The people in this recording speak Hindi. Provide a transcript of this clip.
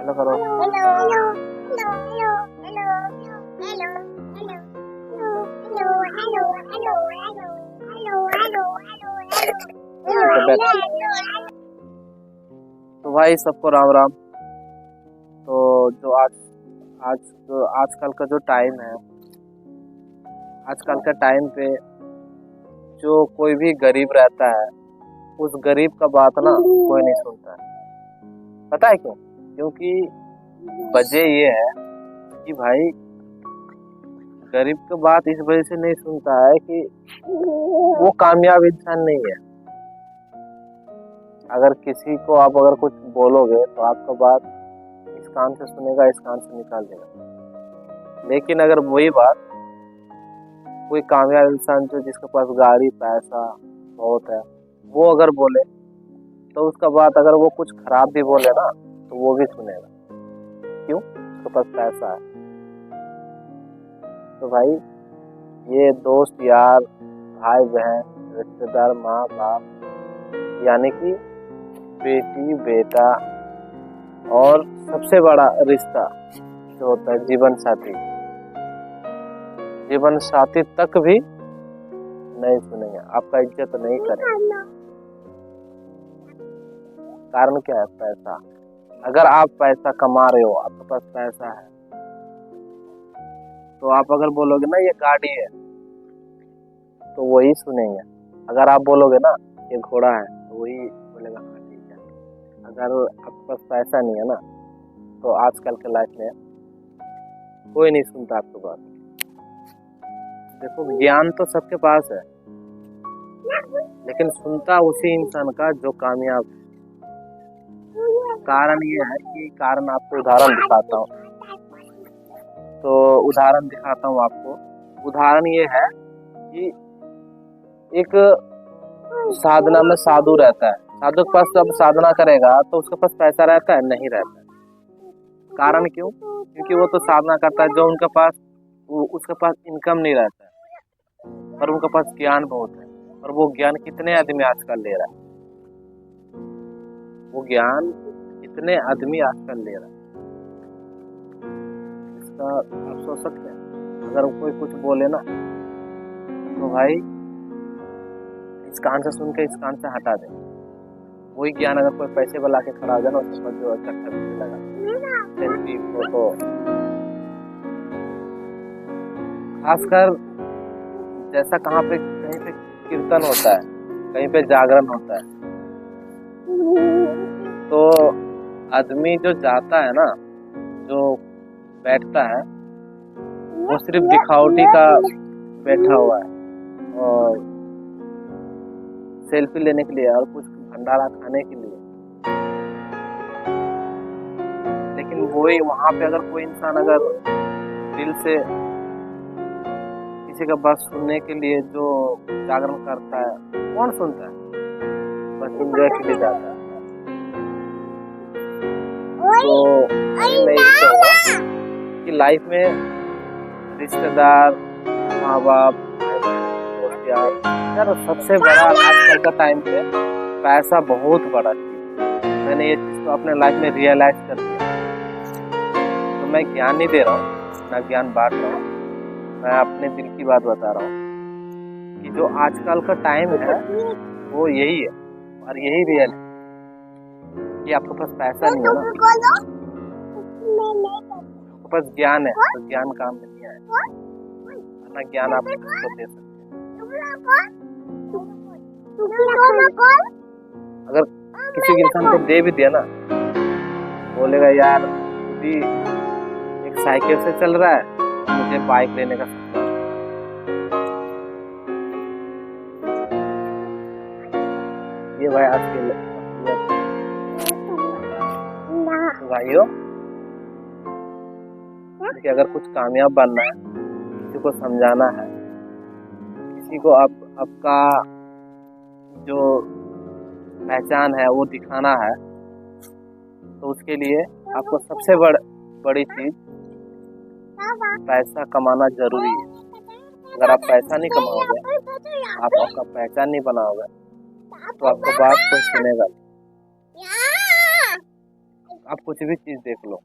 हेलो करो। ठीक है, बैठ। तो भाई सबको राम राम। तो जो आजकल का जो टाइम है, आजकल का टाइम पे जो कोई भी गरीब रहता है, उस गरीब का बात ना कोई नहीं सुनता है। पता है क्यों? क्योंकि वजह ये है कि भाई गरीब की बात इस वजह से नहीं सुनता है कि वो कामयाब इंसान नहीं है। अगर किसी को आप अगर कुछ बोलोगे तो आपका बात इस कान से सुनेगा, इस कान से निकाल देगा। लेकिन अगर वही बात कोई कामयाब इंसान जो जिसके पास गाड़ी पैसा बहुत है, वो अगर बोले तो उसका बात अगर वो कुछ खराब भी बोले ना तो वो भी सुनेगा। क्यों? उसके पास पैसा है। तो भाई ये दोस्त यार, भाई बहन, रिश्तेदार, माँ बाप, यानी कि बेटी बेटा, और सबसे बड़ा रिश्ता जो होता है जीवन साथी, जीवन साथी तक भी नहीं सुनेंगे, आपका इज्जत नहीं करेंगे। कारण क्या है? पैसा। अगर आप पैसा कमा रहे हो, आपके पास पैसा है, तो आप अगर बोलोगे ना ये गाड़ी है, तो वही सुनेंगे। अगर आप बोलोगे ना ये घोड़ा है, तो वही बोलेगा हाँ ठीक है। अगर आपके पास पैसा नहीं है ना, तो आजकल के लाइफ में कोई नहीं सुनता आपकी बात। देखो, ज्ञान तो सबके पास है, लेकिन सुनता उसी इंसान का जो कामयाब है। कारण ये है कि कारण आपको उदाहरण दिखाता हूँ। तो उदाहरण दिखाता हूँ आपको। उदाहरण ये है कि एक साधना में साधु रहता है। साधु के पास जब साधना करेगा तो उसके पास पैसा रहता है? नहीं रहता है। कारण क्यों? क्योंकि वो तो साधना करता है, जो उनके पास उसके पास इनकम नहीं रहता है, पर उनके पास ज्ञान बहुत है। और वो ज्ञान कितने आदमी आजकल ले रहा है? वो ज्ञान कितने आदमी आजकल ले रहा है? इसका आप सोच सकते हैं। अगर कोई कुछ बोले ना तो भाई इस कान से सुन के इस कान से हटा दे। वही ज्ञान अगर कोई पैसे वाला के खड़ा हो जाए ना, उसके पास जो इकट्ठा लगा सेल्फी फोटो, खासकर जैसा कहीं पे कीर्तन होता है, कहीं पे जागरण होता है, तो आदमी जो जाता है ना, जो बैठता है, वो सिर्फ दिखावटी का बैठा हुआ है और सेल्फी लेने के लिए और कुछ भंडारा खाने के लिए। लेकिन वही वहां पे अगर कोई इंसान अगर दिल से किसी का बात सुनने के लिए जो जागरण करता है, कौन सुनता है? बस एंजॉय के लिए जाता है। तो मैं ये कहूँगा कि लाइफ में रिश्तेदार, माँ बाप, दोस्त यार, सबसे बड़ा आजकल का टाइम पे पैसा बहुत बड़ा चीज। मैंने ये चीज को अपने लाइफ में रियलाइज कर दिया। तो मैं ज्ञान नहीं दे रहा हूँ, ना ज्ञान बांट रहा हूँ, मैं अपने दिल की बात बता रहा हूँ कि जो आजकल का टाइम है वो यही है, और यही रियल है कि आपके पास पैसा नहीं है ना, आपके पास ज्ञान है, तो ज्ञान काम में नहीं आएगा, वरना ज्ञान आप किसको दे सकते हैं। अगर किसी इंसान को दे भी दिया ना, बोलेगा यार भी एक साइकिल से चल रहा है, मुझे बाइक लेने का सपना है। ये भाई आज के भाइयों, कि अगर कुछ कामयाब बनना है, किसी को समझाना है, किसी को आपका जो पहचान है वो दिखाना है, तो उसके लिए आपको सबसे बड़ी चीज पैसा कमाना जरूरी है। अगर आप पैसा नहीं कमाओगे, आप आपका पहचान नहीं बनाओगे, तो आपको बात कोई सुनेगा। आप कुछ भी चीज देख लो,